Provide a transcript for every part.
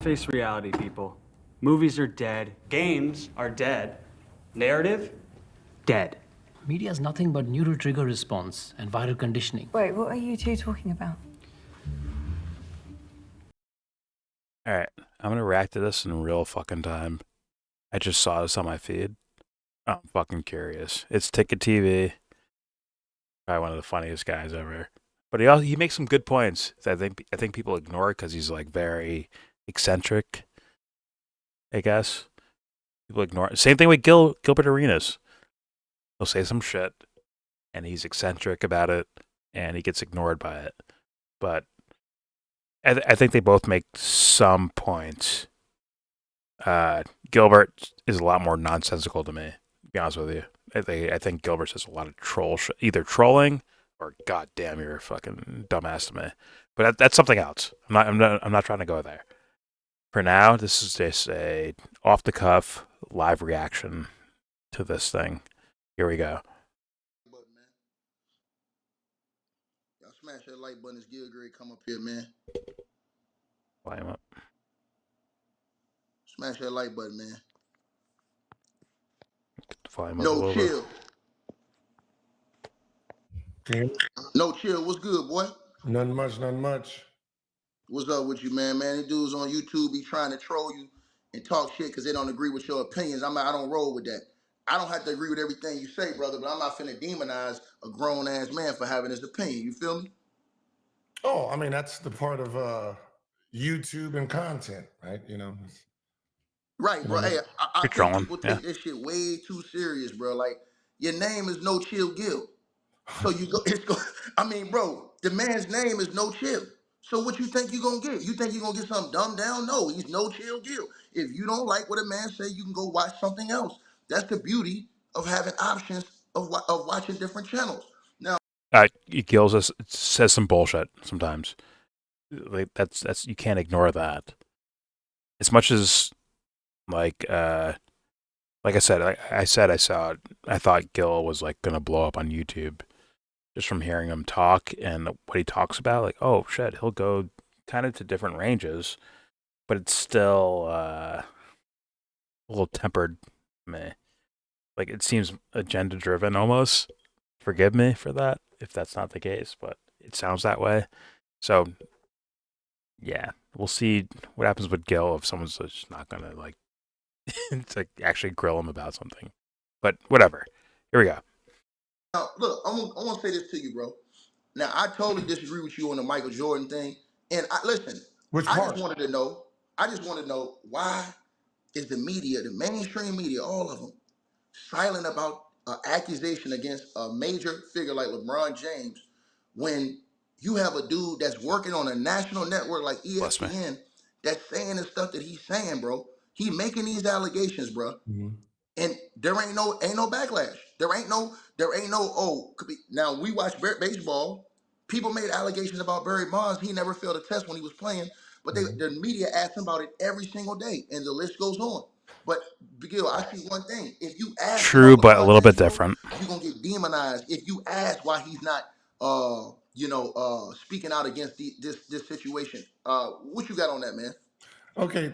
Face reality, people. Movies are dead. Games are dead. Narrative? Dead. Media is nothing but neural trigger response and viral conditioning. Wait, what are you two talking about? Alright, I'm gonna react to this in real fucking time. I just saw this on my feed. I'm fucking curious. It's TICKETtv. Probably one of the funniest guys ever. But he makes some good points. I think people ignore it because he's like very eccentric, I guess. People ignore it. Same thing with Gilbert Arenas. He'll say some shit, and he's eccentric about it, and he gets ignored by it. But I think they both make some points. Gilbert is a lot more nonsensical to me, to be honest with you. I think Gilbert says a lot of either trolling or "God damn, you're a fucking dumbass" to me. But that's something else. I'm not trying to go there. For now, this is just a off the cuff live reaction to this thing. Here we go. Y'all smash that like button as Gilbert come up here, man. Volume up. Smash that like button, man. Volume up a No little chill. Okay. No chill. What's good, boy? Nothing much, nothing much. What's up with you, man? Man, these dudes on YouTube be trying to troll you and talk shit because they don't agree with your opinions. I don't roll with that. I don't have to agree with everything you say, brother, but I'm not finna demonize a grown-ass man for having his opinion. You feel me? Oh, I mean, that's the part of YouTube and content, right? You know. Right, bro. Hey, I You're think trolling, people yeah. take this shit way too serious, bro. Like, your name is No Chill Gil. So I mean, bro, the man's name is No Chill. So what you think you gonna get? You think you gonna get something dumbed down? No, he's No Chill Gil. If you don't like what a man say, you can go watch something else. That's the beauty of having options of watching different channels. Now, Gil says some bullshit sometimes. Like that's you can't ignore that. As much as like I said, I thought Gil was like gonna blow up on YouTube just from hearing him talk and what he talks about. Like, oh shit, he'll go kind of to different ranges, but it's still a little tempered to me. Like it seems agenda driven almost. Forgive me for that if that's not the case, but it sounds that way. So yeah, we'll see what happens with Gil if someone's just not gonna like to actually grill him about something. But whatever. Here we go. now look, I want to say this to you, bro. Now, I totally disagree with you on the Michael Jordan thing. And listen, Which I part? just wanted to know. I just want to know why is the media, the mainstream media, all of them, silent about an accusation against a major figure like LeBron James when you have a dude that's working on a national network like Bless me. ESPN that's saying the stuff that he's saying, bro. He making these allegations, bro. Mm-hmm. And there ain't no backlash. There ain't no oh, now we watch baseball. People made allegations about Barry Bonds. He never failed a test when he was playing, but the media asked him about it every single day, and the list goes on. But Gil, I see one thing: if you ask him True, about but a LeBron little bit James, bro, different. you're gonna get demonized. If you ask why he's not, speaking out against this situation, what you got on that, man? Okay.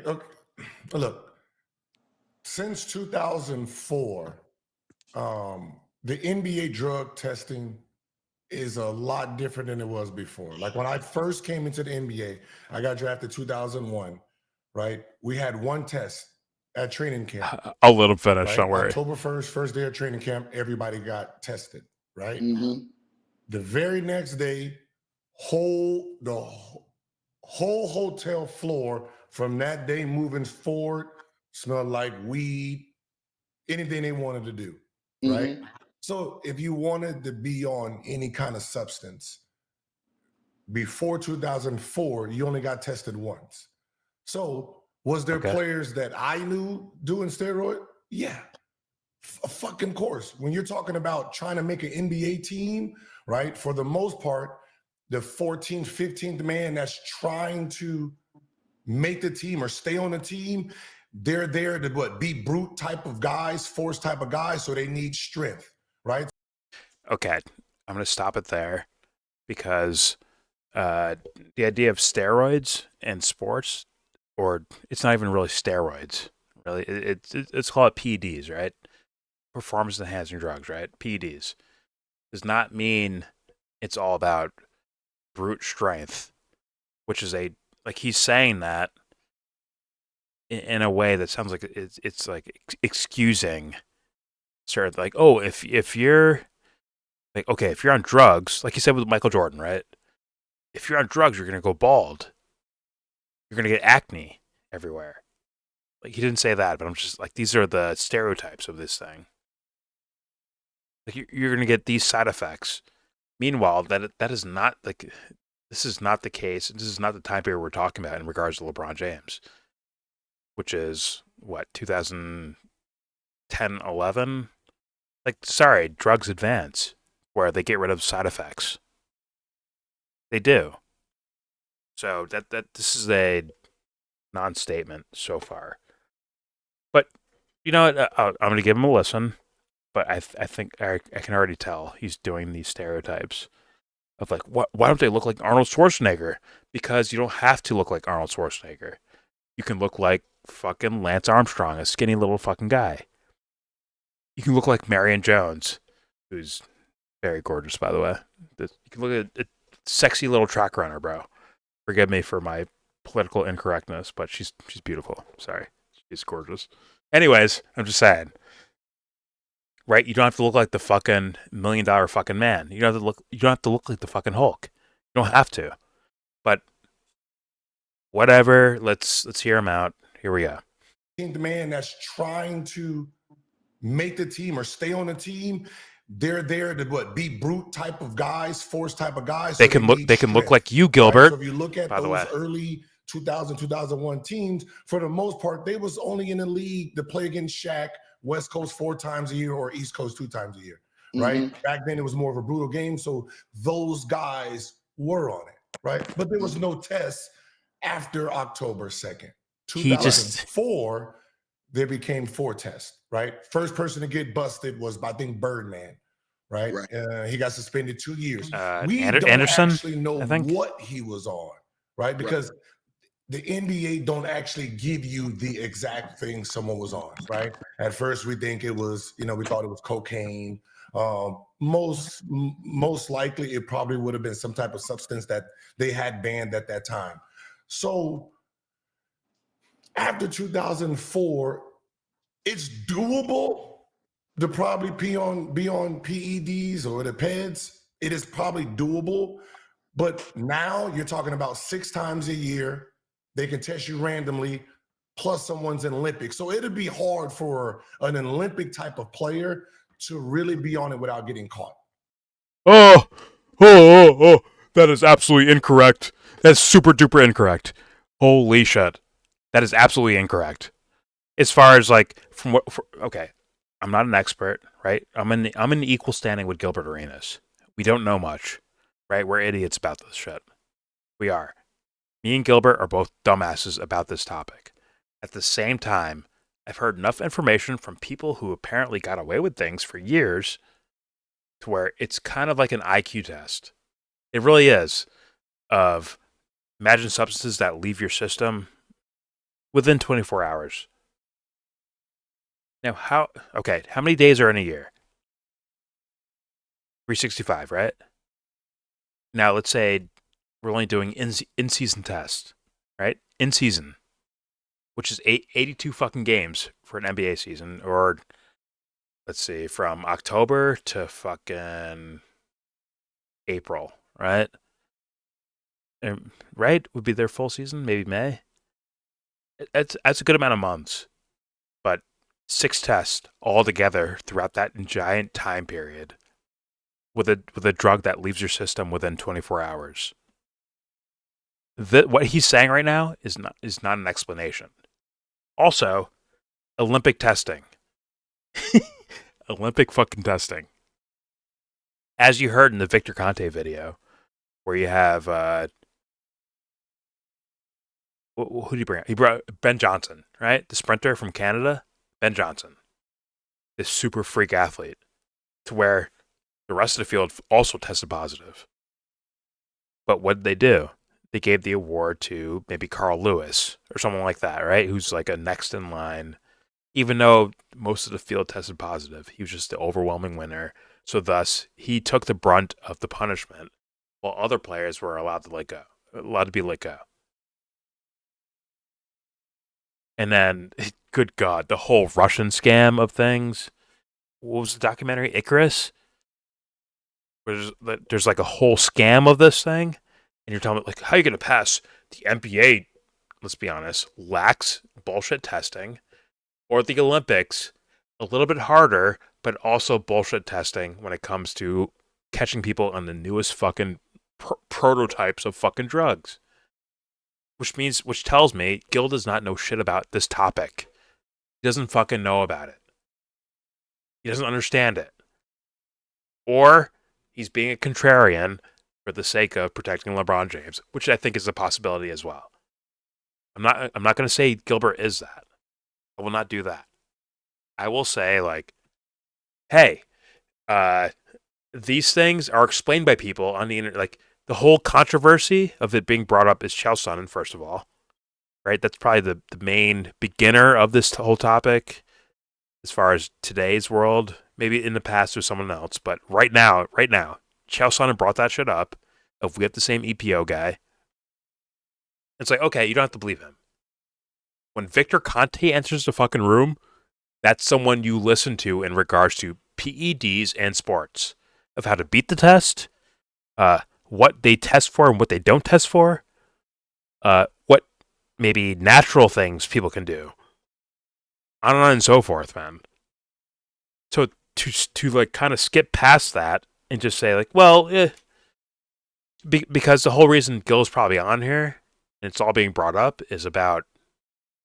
Look, since 2004, the NBA drug testing is a lot different than it was before. Like when I first came into the NBA, I got drafted 2001, right? We had one test at training camp. I'll let him finish, Right? don't worry. October 1st, first day of training camp, everybody got tested, right? Mm-hmm. The very next day, the whole hotel floor from that day moving forward smelled like weed, anything they wanted to do, right? Mm-hmm. So if you wanted to be on any kind of substance before 2004, you only got tested once. So was there players that I knew doing steroid? Yeah. A fucking course. When you're talking about trying to make an NBA team, right? For the most part, the 14th, 15th man that's trying to make the team or stay on the team, they're there to be brute type of guys, force type of guys, so they need strength, right? Okay, I'm gonna stop it there because the idea of steroids in sports or it's not even really steroids. Really, it's called PEDs, right? Performance enhancing drugs, right? PEDs does not mean it's all about brute strength, which is like he's saying that in a way that sounds like it's like excusing certain, like, oh, if you're like, okay, if you're on drugs, like you said with Michael Jordan, right? If you're on drugs, you're gonna go bald. You're gonna get acne everywhere. Like he didn't say that, but I'm just like, these are the stereotypes of this thing. Like you're going to get these side effects. Meanwhile, that is not like, this is not the case. This is not the time period we're talking about in regards to LeBron James, which is what, 2010, 11. Like, sorry, drugs advance where they get rid of side effects. They do. So that this is a non-statement so far. But you know what? I'm going to give him a listen. But I think I can already tell he's doing these stereotypes of like, why don't they look like Arnold Schwarzenegger? Because you don't have to look like Arnold Schwarzenegger. You can look like fucking Lance Armstrong, a skinny little fucking guy. You can look like Marion Jones, who's very gorgeous, by the way. You can look at a sexy little track runner, bro. Forgive me for my political incorrectness, but she's beautiful. Sorry, she's gorgeous. Anyways, I'm just saying. Right? You don't have to look like the fucking $1 million fucking man. You don't have to look like the fucking Hulk. You don't have to. But whatever, let's hear him out. Here we go. The man that's trying to make the team or stay on the team, they're there to be brute type of guys, force type of guys. They can look like you, Gilbert. Right? So if you look at those early 2000, 2001 teams, for the most part, they was only in the league to play against Shaq, West Coast 4 times a year or East Coast 2 times a year, right? Mm-hmm. Back then, it was more of a brutal game, so those guys were on it, right? But there was no test after October 2nd. 2004, there became 4 tests, right? First person to get busted was, I think, Birdman, right? He got suspended 2 years. We don't actually know what he was on, right? Because the NBA don't actually give you the exact thing someone was on, right? At first, we think it was, we thought it was cocaine. Most likely, it probably would have been some type of substance that they had banned at that time. So after 2004, it's doable to probably be on PEDs or the PEDs. It is probably doable. But now you're talking about 6 times a year. They can test you randomly, plus someone's an Olympic. So it'd be hard for an Olympic type of player to really be on it without getting caught. Oh, that is absolutely incorrect. That's super duper incorrect. Holy shit. That is absolutely incorrect. As far as like, okay, I'm not an expert, right? I'm in equal standing with Gilbert Arenas. We don't know much, right? We're idiots about this shit. We are. Me and Gilbert are both dumbasses about this topic. At the same time, I've heard enough information from people who apparently got away with things for years to where it's kind of like an IQ test. It really is. Of imagine substances that leave your system within 24 hours. Now, how many days are in a year? 365, right? Now, let's say we're only doing in-season tests, right? In-season, which is 82 fucking games for an NBA season, or let's see, from October to fucking April, right? Right? Would be their full season, maybe May. That's a good amount of months, but 6 tests all together throughout that giant time period with a drug that leaves your system within 24 hours. What he's saying right now is not an explanation. Also, Olympic testing. Olympic fucking testing. As you heard in the Victor Conte video, where you have who did he bring out? He brought Ben Johnson, right? The sprinter from Canada, Ben Johnson. This super freak athlete, to where the rest of the field also tested positive. But what did they do? they gave the award to maybe Carl Lewis or someone like that, right? Who's like a next in line. Even though most of the field tested positive, he was just the overwhelming winner. So thus, he took the brunt of the punishment, while other players were allowed to be let go. And then, good God, the whole Russian scam of things. What was the documentary, Icarus? There's like a whole scam of this thing, and you're telling me, like, how are you going to pass the NBA, let's be honest, lacks bullshit testing, or the Olympics, a little bit harder, but also bullshit testing when it comes to catching people on the newest fucking prototypes of fucking drugs. Which tells me Gil does not know shit about this topic. He doesn't fucking know about it. He doesn't understand it. Or he's being a contrarian for the sake of protecting LeBron James, which I think is a possibility as well. I'm not going to say Gilbert is that. I will not do that. I will say, like, hey, these things are explained by people on the internet. Like, the whole controversy of it being brought up is Chael Sonnen, first of all. Right? That's probably the main beginner of this whole topic as far as today's world. Maybe in the past there's someone else, but right now, Chael Sonnen brought that shit up. If we have the same EPO guy, it's like, okay, you don't have to believe him. When Victor Conte enters the fucking room, that's someone you listen to in regards to PEDs and sports, of how to beat the test, what they test for and what they don't test for, what maybe natural things people can do, on and so forth, man. So to like kind of skip past that and just say like, well, because the whole reason Gil's probably on here and it's all being brought up is about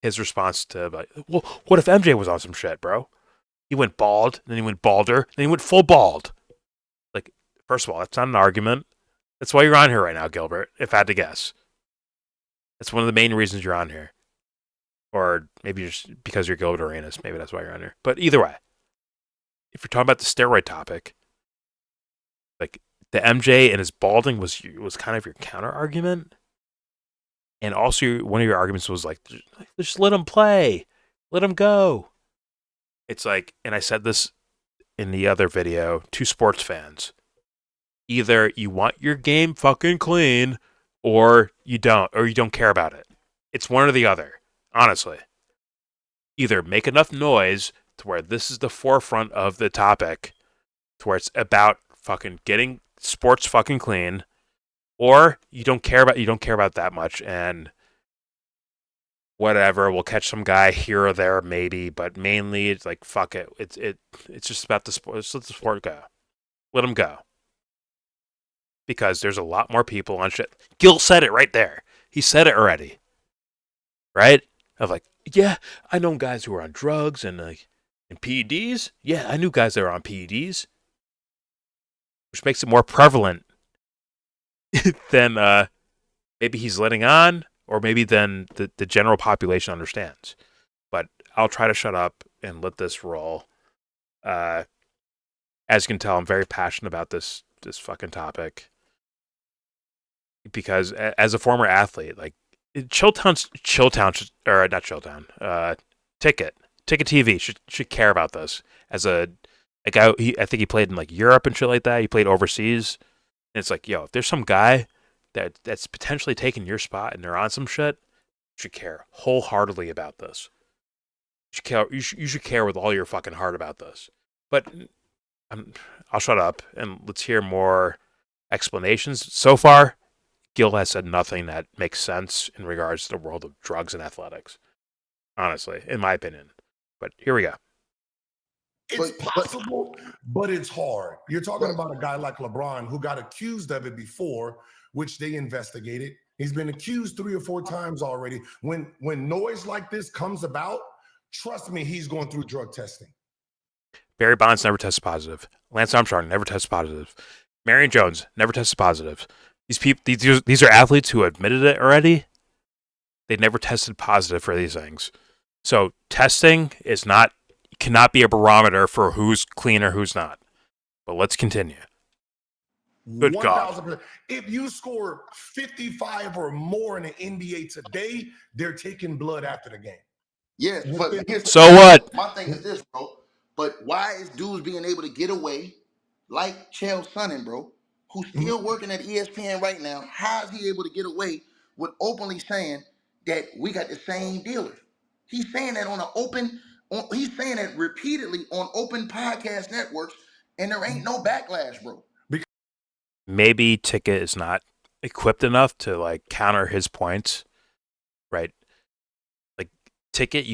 his response to, like, well, what if MJ was on some shit, bro? He went bald, then he went balder, then he went full bald. Like, first of all, that's not an argument. That's why you're on here right now, Gilbert, if I had to guess. That's one of the main reasons you're on here. Or maybe just because you're Gilbert Arenas, maybe that's why you're on here. But either way, if you're talking about the steroid topic, like, the MJ and his balding was kind of your counter argument. And also, one of your arguments was like, just let him play. Let him go. It's like, and I said this in the other video to sports fans. Either you want your game fucking clean, or you don't care about it. It's one or the other, honestly. Either make enough noise to where this is the forefront of the topic, to where it's about fucking getting sports fucking clean, or you don't care about that much, and whatever, we'll catch some guy here or there maybe, but mainly it's like, fuck it. It's just about the sport. Let's let the sport go. Let him go. Because there's a lot more people on shit. Gil said it right there. He said it already. Right? Of like, yeah, I know guys who are on drugs and PEDs. Yeah, I knew guys that were on PEDs. Which makes it more prevalent than maybe he's letting on, or maybe than the general population understands. But I'll try to shut up and let this roll. As you can tell, I'm very passionate about this fucking topic. Because as a former athlete, like, TICKETtv should care about this. As a guy, I think he played in like Europe and shit like that. He played overseas, and it's like, yo, if there's some guy that's potentially taking your spot and they're on some shit, you should care wholeheartedly about this. You should care with all your fucking heart about this. But I'll shut up and let's hear more explanations. So far, Gil has said nothing that makes sense in regards to the world of drugs and athletics. Honestly, in my opinion. But here we go. It's possible, but it's hard. You're talking about a guy like LeBron who got accused of it before, which they investigated. He's been accused 3 or 4 times already. When noise like this comes about, trust me, he's going through drug testing. Barry Bonds never tested positive. Lance Armstrong never tested positive. Marion Jones never tested positive. These are athletes who admitted it already. They never tested positive for these things. So testing cannot be a barometer for who's clean or who's not. But let's continue. Good God. 1,000%. If you score 55 or more in the NBA today, they're taking blood after the game. Yes, but here's So what? my thing is this, bro. But why is dudes being able to get away like Chael Sonnen, bro, who's still working at ESPN right now? How is he able to get away with openly saying that we got the same dealer? He's saying that he's saying that repeatedly on open podcast networks, and there ain't no backlash, bro. Maybe Ticket is not equipped enough to like counter his points, right? Like Ticket,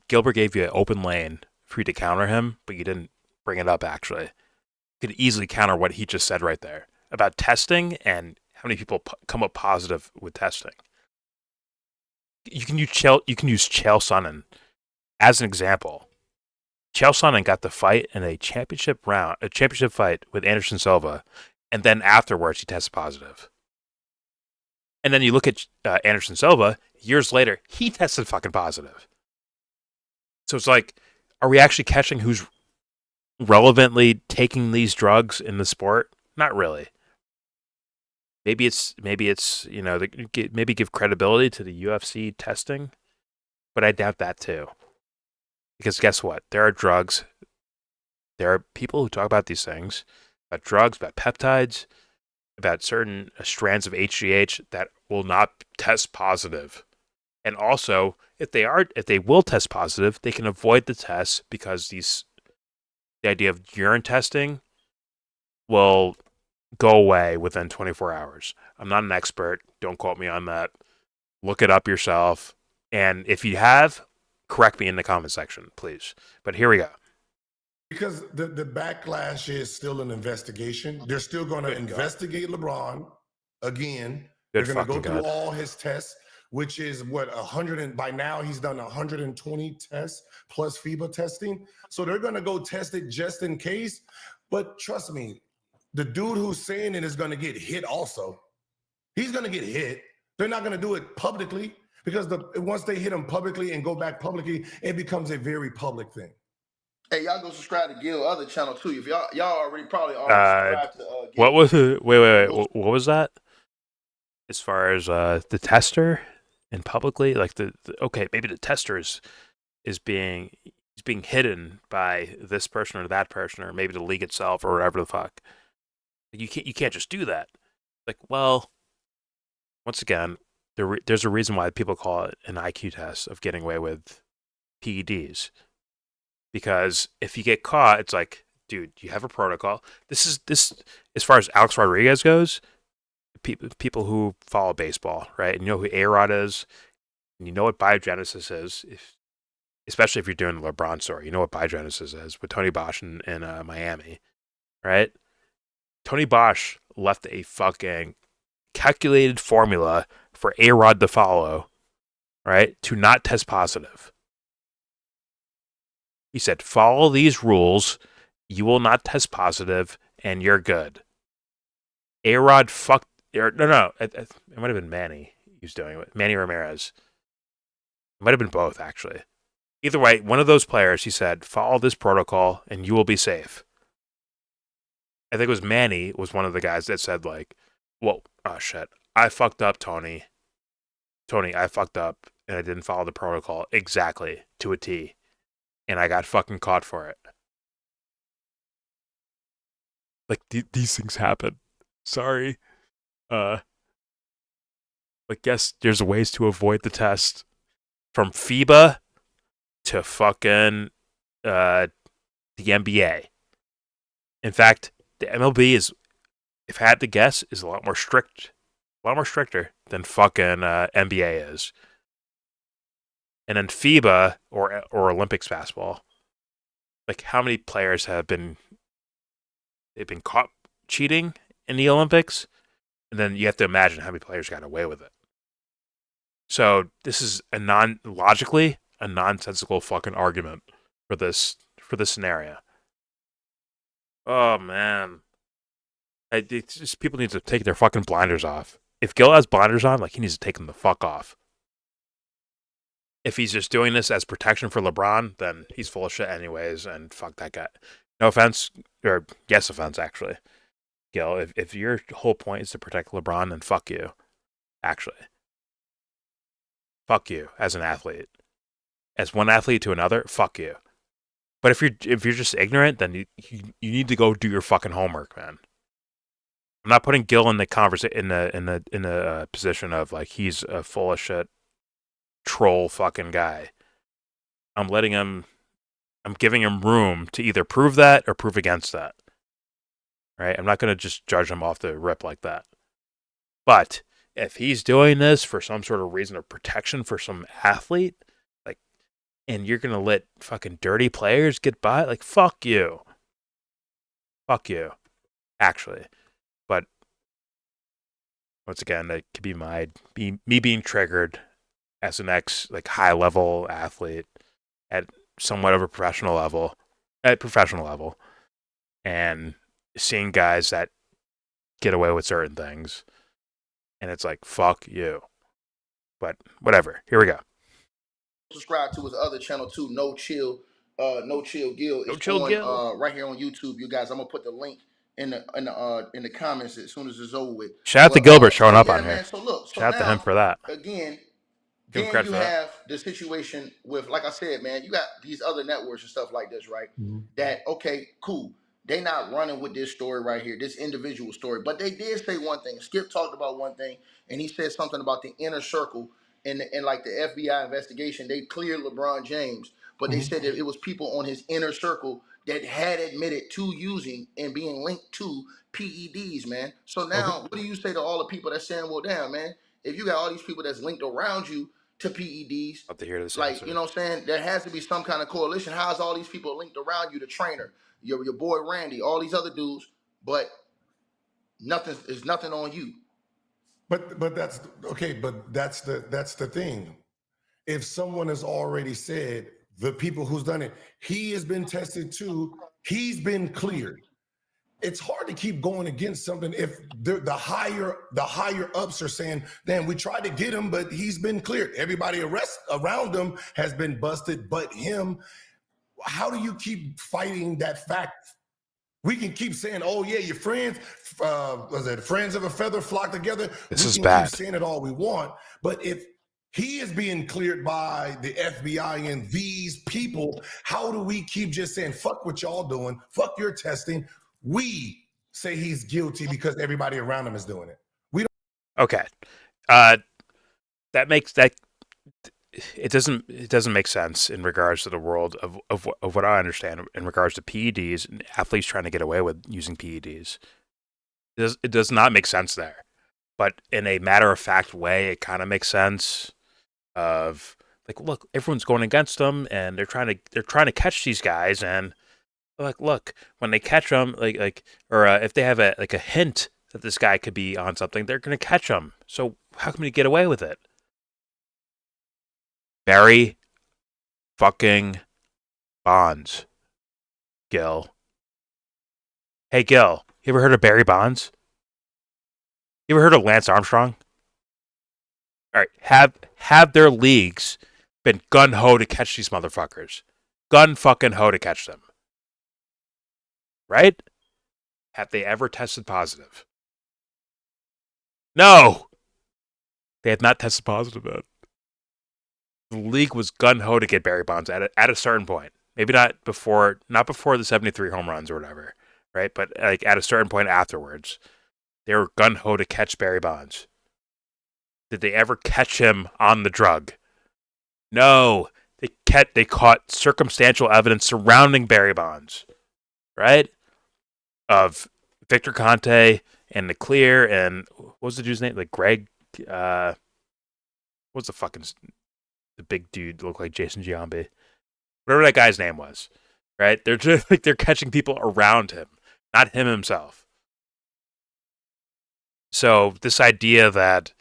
Gilbert gave you an open lane for you to counter him, but you didn't bring it up. Actually, you could easily counter what he just said right there about testing and how many people come up positive with testing. You can use Chael Sonnen as an example. Chael Sonnen got the fight in a championship fight with Anderson Silva. And then afterwards, he tests positive. And then you look at Anderson Silva, years later, he tested fucking positive. So it's like, are we actually catching who's relevantly taking these drugs in the sport? Not really. Maybe it's maybe give credibility to the UFC testing, but I doubt that too. Because guess what? There are drugs. There are people who talk about these things. About drugs, about peptides, about certain strands of HGH that will not test positive. And also, if they will test positive, they can avoid the test because the idea of urine testing will go away within 24 hours. I'm not an expert. Don't quote me on that. Look it up yourself. And if you have, correct me in the comment section, please. But here we go. Because the backlash is still an investigation. They're still going to investigate LeBron again. They're going to go through all his tests, which is what 100 and by now he's done 120 tests plus FIBA testing. So they're going to go test it just in case. But trust me, the dude who's saying it is going to get hit also. He's going to get hit. They're not going to do it publicly because once they hit him publicly and go back publicly, it becomes a very public thing. Hey, y'all go subscribe to Gil other channel too. If y'all probably already subscribed to Gil. What was it? Wait. What was that? As far as the tester and publicly, like okay, maybe the tester is being hidden by this person or that person, or maybe the league itself or whatever the fuck. You can't just do that. Like, well, once again, there's a reason why people call it an IQ test of getting away with PEDs. Because if you get caught, it's like, dude, you have a protocol. This as far as Alex Rodriguez goes, people who follow baseball, right? And you know who A-Rod is, and you know what biogenesis is, especially if you're doing the LeBron story. You know what biogenesis is with Tony Bosch in Miami, right? Tony Bosch left a fucking calculated formula for A-Rod to follow, right? To not test positive. He said, follow these rules, you will not test positive, and you're good. A-Rod fucked... it might have been Manny he was doing it. Manny Ramirez. It might have been both, actually. Either way, one of those players, he said, follow this protocol, and you will be safe. I think it was Manny was one of the guys that said, like, well, oh, shit, I fucked up, Tony. Tony, I fucked up, and I didn't follow the protocol exactly to a T. And I got fucking caught for it. Like, these things happen. Sorry. But guess there's ways to avoid the test. From FIBA to fucking the NBA. In fact, the MLB is, if I had to guess, is a lot more stricter than fucking NBA is. And then FIBA or Olympics basketball, like how many players they've been caught cheating in the Olympics, and then you have to imagine how many players got away with it. So this is logically a nonsensical fucking argument for this scenario. Oh man, it's just people need to take their fucking blinders off. If Gil has blinders on, like he needs to take them the fuck off. If he's just doing this as protection for LeBron, then he's full of shit anyways, and fuck that guy. No offense, or yes offense, actually. Gil, if your whole point is to protect LeBron, then fuck you. Actually, fuck you as an athlete. As one athlete to another, fuck you. But if you're just ignorant, then you need to go do your fucking homework, man. I'm not putting Gil in the in the position of like he's a full of shit troll fucking guy. I'm giving him room to either prove that or prove against that. Right? I'm not going to just judge him off the rip like that. But if he's doing this for some sort of reason of protection for some athlete, like, and you're going to let fucking dirty players get by, like, fuck you. Fuck you. Actually. But once again, that could be me being triggered as an high level athlete at somewhat of a professional level, and seeing guys that get away with certain things, and it's like, fuck you. But whatever. Here we go. Subscribe to his other channel too, No Chill Gil. It's on right here on YouTube, you guys. I'm gonna put the link in the comments as soon as it's over with. Shout out to Gilbert showing up on man, here. So look, shout out to him for that. Again, then you have the situation with, like I said, man, you got these other networks and stuff like this, right? Mm-hmm. That, okay, cool. They not running with this story right here, this individual story. But they did say one thing. Skip talked about one thing, and he said something about the inner circle and like the FBI investigation. They cleared LeBron James, but they said that it was people on his inner circle that had admitted to using and being linked to PEDs, man. So now, what do you say to all the people that's saying, well, damn, man, if you got all these people that's linked around you to PEDs, Love to hear this like, answer. you know what I'm saying? There has to be some kind of correlation. How's all these people linked around you, the trainer, your boy Randy, all these other dudes, but nothing on you? But that's okay, but that's the thing. If someone has already said the people who's done it, he has been tested too, he's been cleared. It's hard to keep going against something if the higher ups are saying, damn, we tried to get him, but he's been cleared. Everybody around him has been busted, but him. How do you keep fighting that fact? We can keep saying, oh yeah, your friends, friends of a feather flock together. This is bad. We can keep saying it all we want, but if he is being cleared by the FBI and these people, how do we keep just saying, fuck what y'all doing, fuck your testing? We say he's guilty because everybody around him is doing it. We don't. Okay. That makes that it doesn't make sense in regards to the world of what I understand in regards to PEDs and athletes trying to get away with using PEDs. It does not make sense there. But in a matter of fact way, it kind of makes sense of like, look, everyone's going against them and they're trying to catch these guys, and like, look, when they catch them, or if they have a hint that this guy could be on something, they're going to catch him. So how can we get away with it? Barry fucking Bonds. Gil. Hey, Gil, you ever heard of Barry Bonds? You ever heard of Lance Armstrong? All right, have their leagues been gun-ho to catch these motherfuckers. Gun-fucking-ho to catch them. Right? Have they ever tested positive? No! They have not tested positive yet. The league was gun-ho to get Barry Bonds at a certain point. Maybe not before the 73 home runs or whatever, right? But like at a certain point afterwards, they were gun-ho to catch Barry Bonds. Did they ever catch him on the drug? No. They caught circumstantial evidence surrounding Barry Bonds, right? Of Victor Conte and the Clear and what was the dude's name? Like Greg. What's the big dude looked like Jason Giambi? Whatever that guy's name was, right? They're just like they're catching people around him, not him himself. So this idea that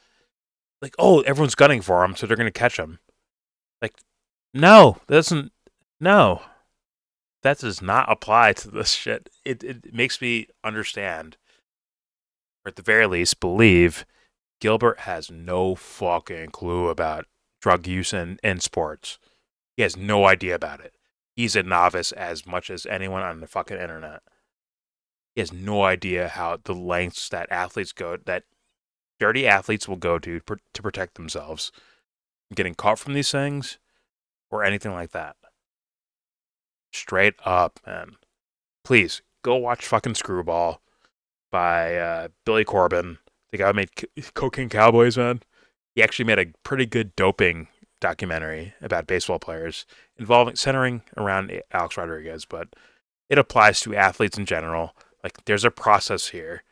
like, oh, everyone's gunning for him, so they're going to catch him. Like, no, that does not apply to this shit. It makes me understand, or at the very least, believe Gilbert has no fucking clue about drug use in sports. He has no idea about it. He's a novice as much as anyone on the fucking internet. He has no idea how the lengths that dirty athletes will go to protect themselves from getting caught from these things or anything like that. Straight up, man. Please go watch fucking Screwball by Billy Corben, the guy who made Cocaine Cowboys, man. He actually made a pretty good doping documentary about baseball players centering around Alex Rodriguez, but it applies to athletes in general. Like, there's a process here,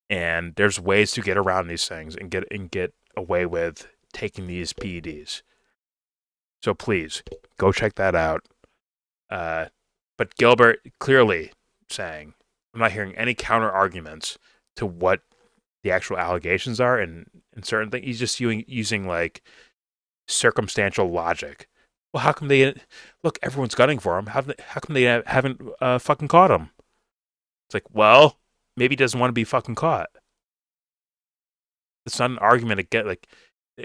and there's ways to get around these things and get away with taking these PEDs. So please go check that out. But Gilbert clearly saying, I'm not hearing any counter arguments to what the actual allegations are and certain things. He's just using like circumstantial logic. Well, how come they look? Everyone's gunning for him. How come they haven't fucking caught him? It's like, well, maybe he doesn't want to be fucking caught. It's not an argument again. Like,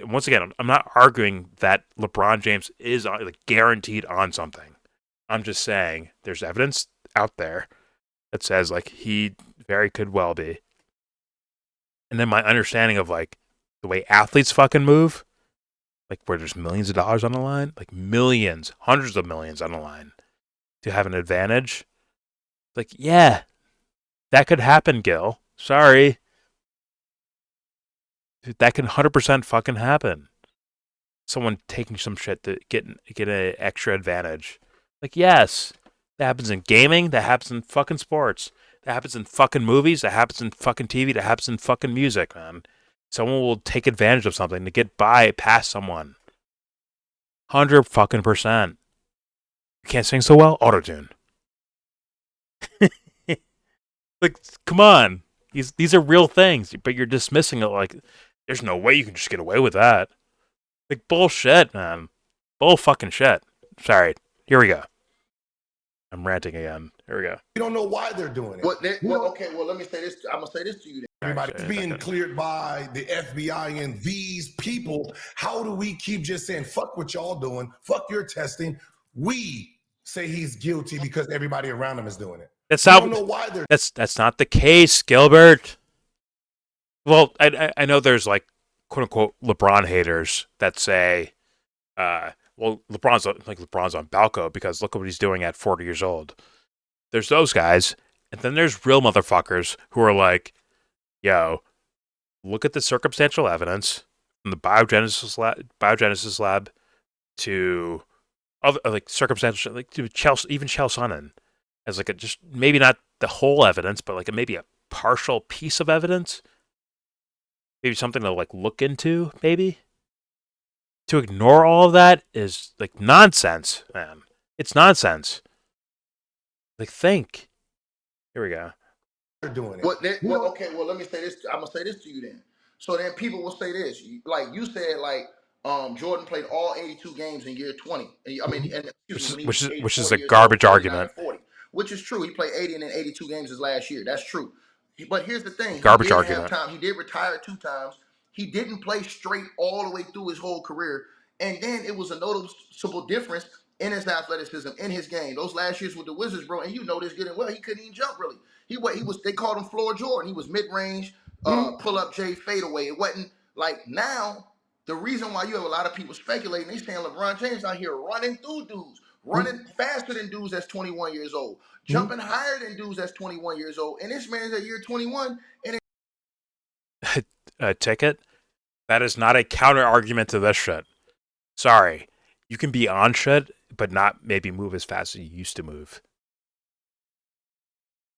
once again, I'm not arguing that LeBron James is like guaranteed on something. I'm just saying there's evidence out there that says like he very could well be. And then my understanding of like the way athletes fucking move, like where there's millions of dollars on the line, like millions, hundreds of millions on the line to have an advantage. Like, yeah, that could happen, Gil. Sorry. That can 100% fucking happen. Someone taking some shit to get an extra advantage. Like, yes, that happens in gaming. That happens in fucking sports. That happens in fucking movies. That happens in fucking TV. That happens in fucking music, man. Someone will take advantage of something to get by past someone. 100%. You can't sing so well? Auto-tune. Like, come on. These are real things, but you're dismissing it like there's no way you can just get away with that. Like, bullshit, man. Bull fucking shit. Sorry. Here we go. I'm ranting again. Here we go. You don't know why they're doing it. Well, let me say this. I'm going to say this to you then. Everybody's being cleared by the FBI and these people. How do we keep just saying, fuck what y'all doing? Fuck your testing. We say he's guilty because everybody around him is doing it. That's not, don't know why they're... That's not the case, Gilbert. Well, I know there's like quote unquote LeBron haters that say, well, LeBron's on Balco because look what he's doing at 40 years old. There's those guys, and then there's real motherfuckers who are like, yo, look at the circumstantial evidence from the biogenesis lab to other like circumstantial, like to even Chael Sonnen as like just maybe not the whole evidence, but like maybe a partial piece of evidence, maybe something to like look into, maybe. To ignore all of that is like nonsense, man. It's nonsense. Like, think. Here we go. They're doing it. Well, let me say this. I'm gonna say this to you then. So then people will say this, like you said, like Jordan played all 82 games in year 20. I mean, which is a garbage argument. 40, which is true. He played 80 and then 82 games his last year. That's true. But here's the thing. Garbage argument. He did retire 2 times. He didn't play straight all the way through his whole career. And then it was a noticeable difference in his athleticism, in his game. Those last years with the Wizards, bro, and you know this getting well, he couldn't even jump really. They called him Floor Jordan. He was mid-range, pull-up J, fadeaway. It wasn't like now. The reason why you have a lot of people speculating, they saying LeBron James out here running through dudes, running faster than dudes that's 21 years old, jumping higher than dudes that's 21 years old. And this man's at year 21. And Ticket? That is not a counter argument to this shit. Sorry. You can be on shit, but not maybe move as fast as you used to move.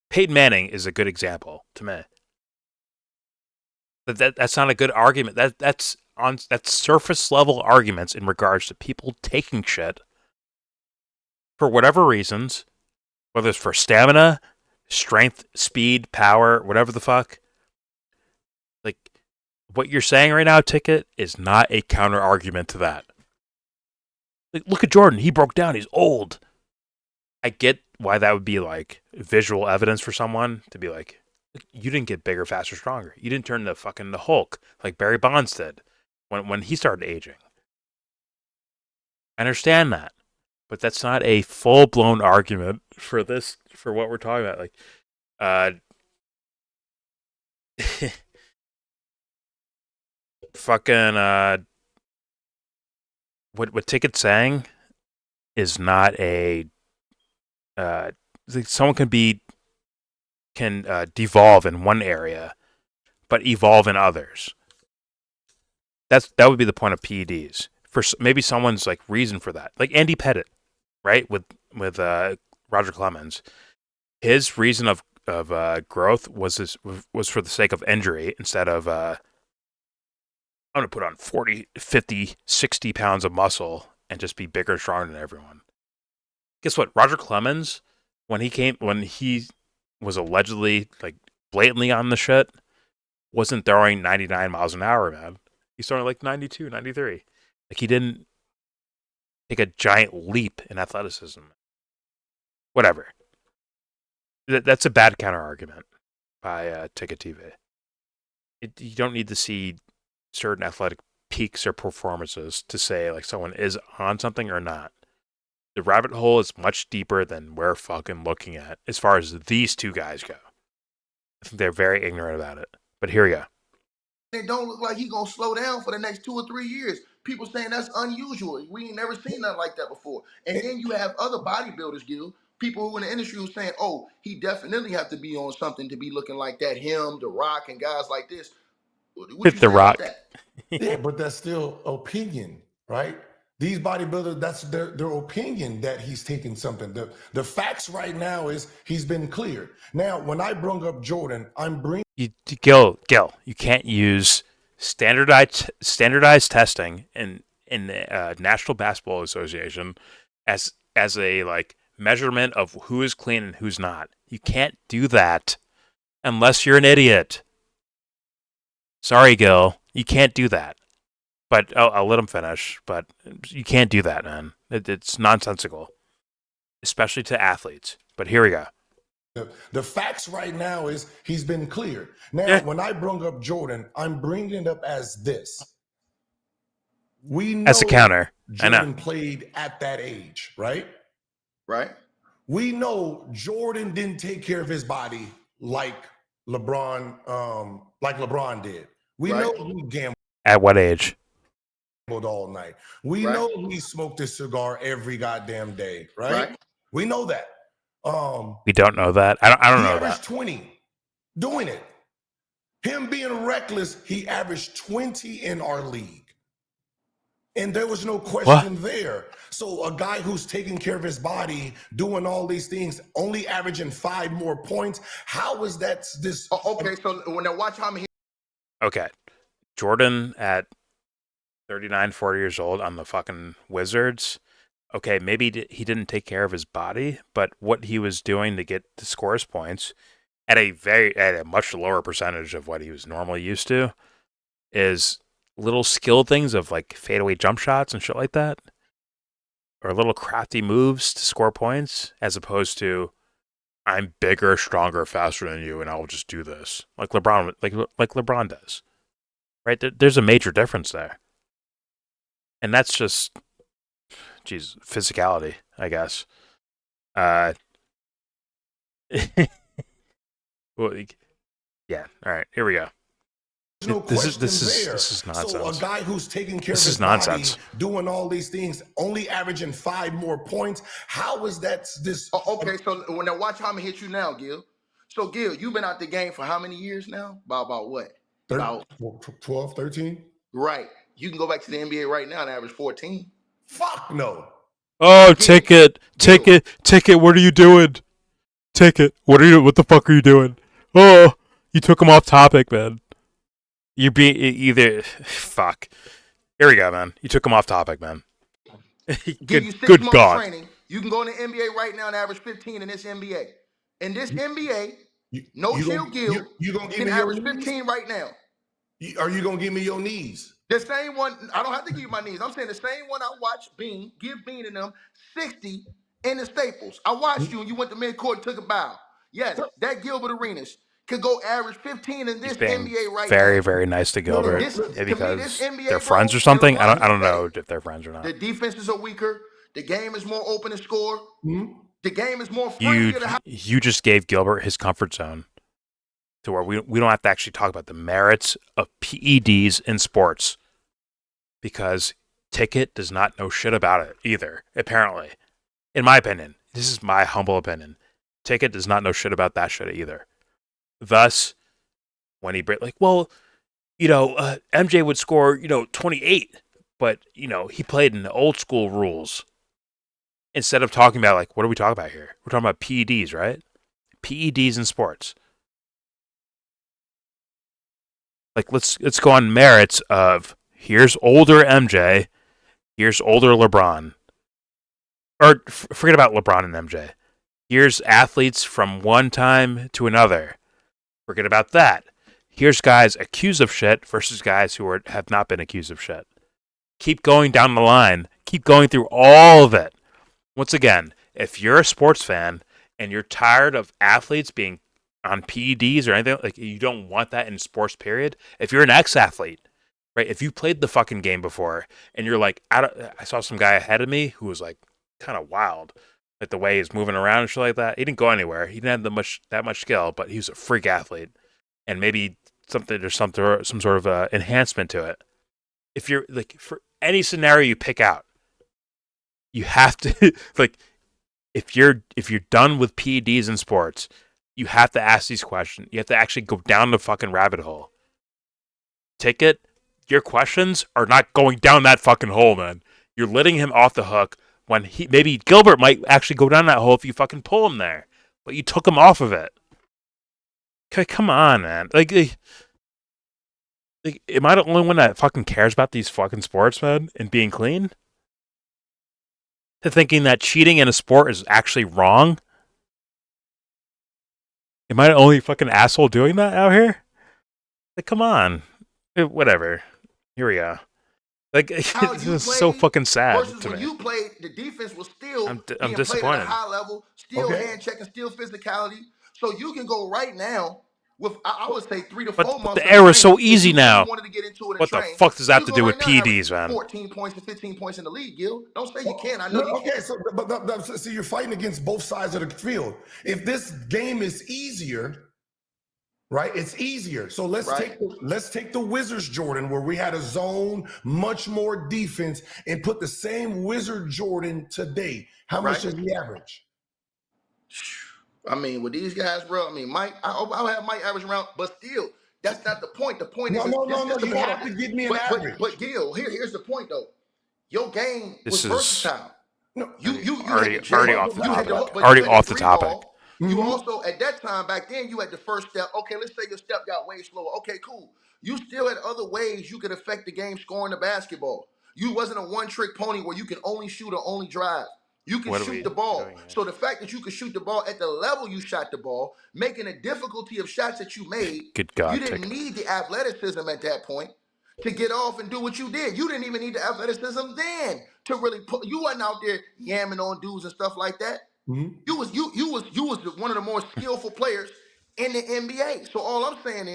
Peyton Manning is a good example to me. That's not a good argument. That's surface level arguments in regards to people taking shit for whatever reasons, whether it's for stamina, strength, speed, power, whatever the fuck. Like, what you're saying right now, Ticket, is not a counter argument to that. Like, look at Jordan. He broke down. He's old. I get why that would be like visual evidence for someone to be like, you didn't get bigger, faster, stronger. You didn't turn the fucking the Hulk like Barry Bonds did when he started aging. I understand that, but that's not a full blown argument for what we're talking about. Like, fucking what Ticket's saying is not a someone can devolve in one area, but evolve in others. That would be the point of PEDs. For maybe someone's like reason for that, like Andy Pettit, right? With Roger Clemens, his reason of growth was for the sake of injury instead of I'm going to put on 40, 50, 60 pounds of muscle and just be bigger and stronger than everyone. Guess what? Roger Clemens, when he was allegedly like blatantly on the shit, wasn't throwing 99 miles an hour, man. He's throwing like 92, 93. Like he didn't take a giant leap in athleticism. Whatever. That's a bad counter argument by TICKETtv. You don't need to see certain athletic peaks or performances to say like someone is on something or not. The rabbit hole is much deeper than we're fucking looking at as far as these two guys go. I think they're very ignorant about it. But here we go. It don't look like he's going to slow down for the next 2 or 3 years. People saying that's unusual. We ain't never seen nothing like that before. And then you have other bodybuilders, Gil, people who in the industry who saying, oh, he definitely have to be on something to be looking like that. Him, The Rock, and guys like this. What you The say Rock. about that? Yeah, but that's still opinion, right? These bodybuilders, that's their opinion that he's taking something. The facts right now is he's been cleared. Now, when I bring up Jordan, I'm bringing Gil, you can't use standardized testing in the National Basketball Association as a like measurement of who is clean and who's not. You can't do that unless you're an idiot. Sorry, Gil, you can't do that. But I'll let him finish. But you can't do that, man. It's nonsensical, especially to athletes. But here we go. The facts right now is he's been cleared. Now, when I bring up Jordan, I'm bringing it up as this. We know as a counter. Jordan played at that age, right? Right. We know Jordan didn't take care of his body like LeBron did. We know he gambled. At what age? All night. We know he smoked a cigar every goddamn day, right? We know that. We don't know that. I don't know that. He averaged 20 doing it. Him being reckless, he averaged 20 in our league. And there was no question there. So a guy who's taking care of his body, doing all these things, only averaging 5 more points, how is that this? Okay, so when I watch how many. Okay. Jordan at 39, 40 years old on the fucking Wizards. Okay, maybe he didn't take care of his body, but what he was doing to score his points at a much lower percentage of what he was normally used to is little skill things of like fadeaway jump shots and shit like that, or little crafty moves to score points, as opposed to I'm bigger, stronger, faster than you, and I will just do this like LeBron does. Right? There's a major difference there, and that's just physicality, I guess. Well, yeah. All right, here we go. No this is nonsense. So a guy who's taking care of his nonsense. body, doing all these things, only averaging 5 more points. How is that this? Okay, so when I watch how I'm gonna hit you now, Gil. So Gil, you've been out the game for how many years now? About what? About 12, 13? Right. You can go back to the NBA right now and average 14. Fuck no. Oh, Ticket. What are you doing? Ticket. What the fuck are you doing? Oh, you took him off topic, man. You're being either fuck. Here we go, man. You took him off topic, man. Good God. Training. You can go in the NBA right now and average 15 in this NBA. In this NBA, Chill Gil, you can average 15 right now. Are you gonna give me your knees? The same one. I don't have to give you my knees. I'm saying the same one I watched Bean give Bean and them 60 in the Staples. I watched you and you went to midcourt and took a bow. Yes, that Gilbert Arenas could go average 15 in this NBA right now. Very, very nice to Gilbert. Because they're friends or something. I don't know if they're friends or not. The defenses are weaker. The game is more open to score. Mm-hmm. The game is more friendlier to You just gave Gilbert his comfort zone to where we don't have to actually talk about the merits of PEDs in sports because Ticket does not know shit about it either, apparently. In my opinion, this is my humble opinion. Ticket does not know shit about that shit either. Thus, when he MJ would score, 28, but, he played in the old school rules. Instead of talking about, like, what are we talking about here? We're talking about PEDs, right? PEDs in sports. Like, let's go on merits of here's older MJ, here's older LeBron. Or forget about LeBron and MJ. Here's athletes from one time to another. Forget about that. Here's guys accused of shit versus guys who have not been accused of shit. Keep going down the line. Keep going through all of it. Once again, if you're a sports fan and you're tired of athletes being on PEDs or anything, like you don't want that in sports, period. If you're an ex-athlete, right? If you played the fucking game before and you're like, I saw some guy ahead of me who was like kind of wild, like the way he's moving around and shit like that. He didn't go anywhere. He didn't have that much skill, but he was a freak athlete, and maybe there's some sort of enhancement to it. If you're like for any scenario you pick out, you have to like if you're done with PEDs in sports, you have to ask these questions. You have to actually go down the fucking rabbit hole. Ticket, your questions are not going down that fucking hole, man. You're letting him off the hook when maybe Gilbert might actually go down that hole if you fucking pull him there. But you took him off of it. Okay, come on, man. Like, am I the only one that fucking cares about these fucking sports, man, and being clean? To thinking that cheating in a sport is actually wrong? Am I the only fucking asshole doing that out here? Like, come on. Whatever. Here we go. Like, this is so fucking sad versus to when me. you played, the defense was still I'm being played disappointed. at a high level, still hand checking, still physicality. So you can go right now with, I would say, 3 to 4 months. But the era is so easy now. You wanted to get into it and What the train, fuck does that have to go do right with now PEDs, man? 14 points and 15 points in the league, Gil. Don't say you can. I know you can. So, but see, you're fighting against both sides of the field. If this game is easier, right? It's easier. So let's take the Wizards Jordan where we had a zone, much more defense, and put the same Wizard Jordan today. How much does he average? I mean, with these guys, bro. I mean, Mike. I'll have Mike average around, but still, that's not the point. The point is, no. You have to give me an average. But Gil, here's the point though. Your game was versatile. No, you already off the topic. Already off the topic. You also, at that time back then, you had the first step. Okay, let's say your step got way slower. Okay, cool. You still had other ways you could affect the game scoring the basketball. You wasn't a one-trick pony where you can only shoot or only drive. You can shoot the ball. So the fact that you could shoot the ball at the level you shot the ball, making the difficulty of shots that you made, Good God, you didn't need the athleticism at that point to get off and do what you did. You didn't even need the athleticism then to really put. You wasn't out there yamming on dudes and stuff like that. You was one of the more skillful players in the NBA. So all I'm saying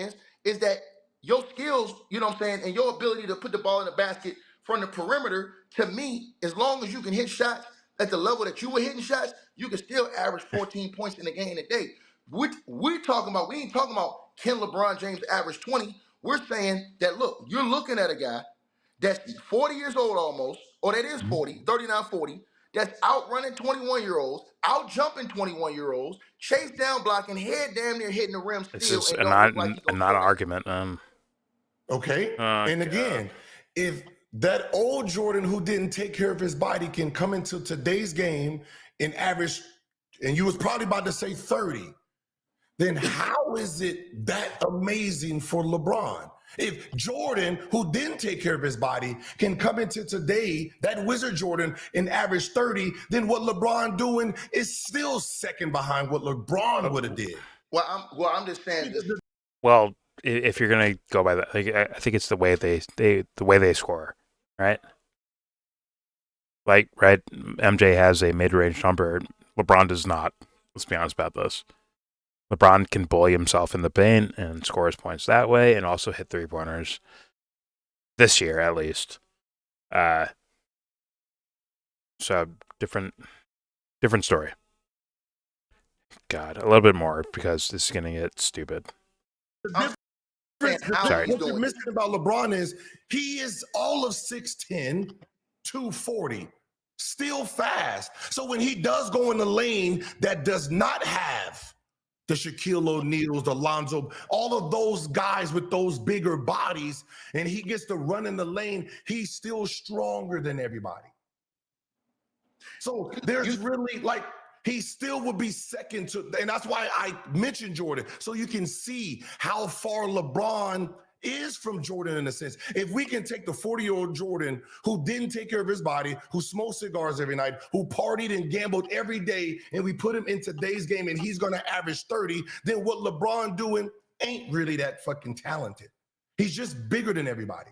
is that your skills, you know what I'm saying, and your ability to put the ball in the basket from the perimeter, to me, as long as you can hit shots at the level that you were hitting shots, you can still average 14 points in a game a day. We're talking about, we ain't talking about can LeBron James average 20. We're saying that, look, you're looking at a guy that's 40 years old almost, or that is 40, 39, 40, that's outrunning 21-year-olds, out jumping 21-year-olds, chase down blocking, head damn near hitting the rim still. This is and not an argument. Okay. And again, if that old Jordan who didn't take care of his body can come into today's game and average, and you was probably about to say 30, then how is it that amazing for LeBron? If Jordan, who didn't take care of his body, can come into today, that Wizard Jordan, and average 30, then what LeBron doing is still second behind what LeBron would have did. Well, I'm just saying this. Well, if you're gonna go by that, I think it's the way they score, right? Like, right? MJ has a mid-range number. LeBron does not. Let's be honest about this. LeBron can bully himself in the paint and score his points that way, and also hit 3-pointers this year at least. So different story. God, a little bit more because this is gonna get stupid. I'm saying how Sorry. he's What you're doing it. missing about LeBron is he is all of 6'10", 240, still fast. So when he does go in the lane that does not have the Shaquille O'Neals, the Lonzo, all of those guys with those bigger bodies, and he gets to run in the lane, he's still stronger than everybody. So there's really like he still would be second to, and that's why I mentioned Jordan. So you can see how far LeBron is from Jordan in a sense. If we can take the 40-year-old Jordan who didn't take care of his body, who smoked cigars every night, who partied and gambled every day, and we put him in today's game and he's going to average 30, then what LeBron doing ain't really that fucking talented. He's just bigger than everybody.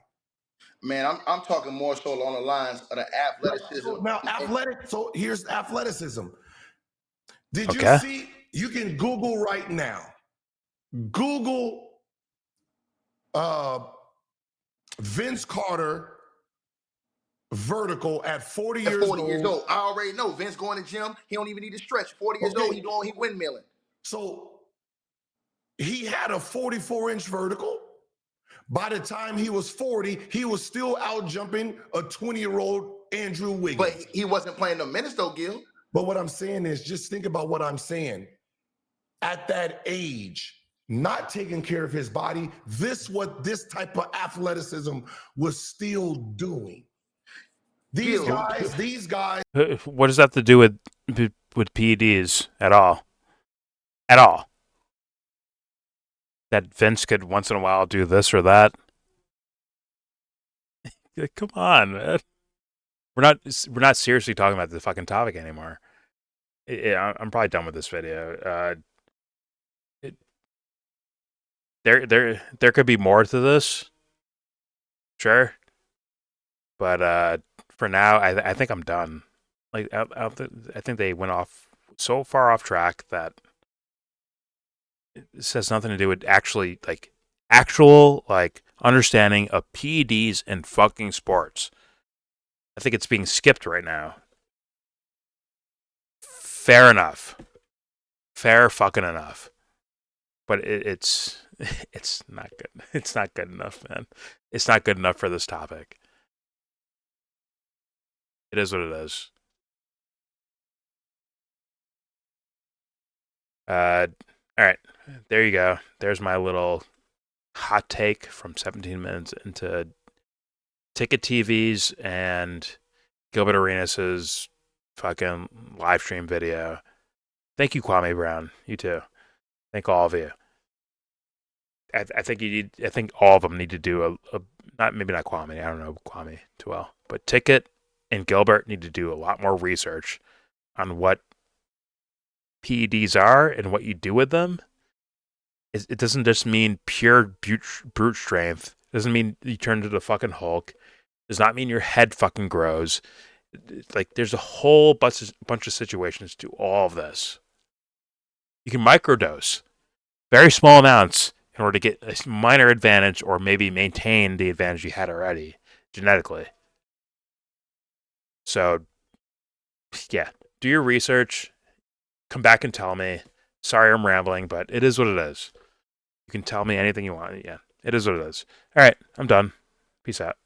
Man, I'm talking more so along the lines of the athleticism. Now, athletic. So here's athleticism. Did you Okay. see? You can Google right now. Google Vince Carter vertical at 40 At years 40 old. years old. I already know Vince going to gym. He don't even need to stretch. 40 years old, he windmilling. So he had a 44-inch vertical. By the time he was 40, he was still out jumping a 20-year-old Andrew Wiggins. But he wasn't playing the minutes though, Gil. But what I'm saying is, just think about what I'm saying. At that age, not taking care of his body, this type of athleticism was still doing. These guys. What does that have to do with PEDs at all? At all? That Vince could once in a while do this or that? Come on, man. We're not seriously talking about the fucking topic anymore. I'm probably done with this video. There could be more to this, sure, but for now, I think I'm done. Like I think they went off so far off track that this has nothing to do with actual understanding of PEDs in fucking sports. I think it's being skipped right now. Fair enough. Fair fucking enough. But it's not good. It's not good enough, man. It's not good enough for this topic. It is what it is. All right. There you go. There's my little hot take from 17 minutes into TICKETtv's and Gilbert Arenas' fucking live stream video. Thank you, Kwame Brown. You too. Thank all of you. I think all of them need to do maybe not Kwame. I don't know Kwame too well, but Ticket and Gilbert need to do a lot more research on what PEDs are and what you do with them. It doesn't just mean pure brute strength. It doesn't mean you turn into the fucking Hulk. It does not mean your head fucking grows. Like there's a whole bunch of situations to all of this. You can microdose very small amounts in order to get a minor advantage or maybe maintain the advantage you had already genetically. So, yeah, do your research. Come back and tell me. Sorry I'm rambling, but it is what it is. You can tell me anything you want. Yeah, it is what it is. All right, I'm done. Peace out.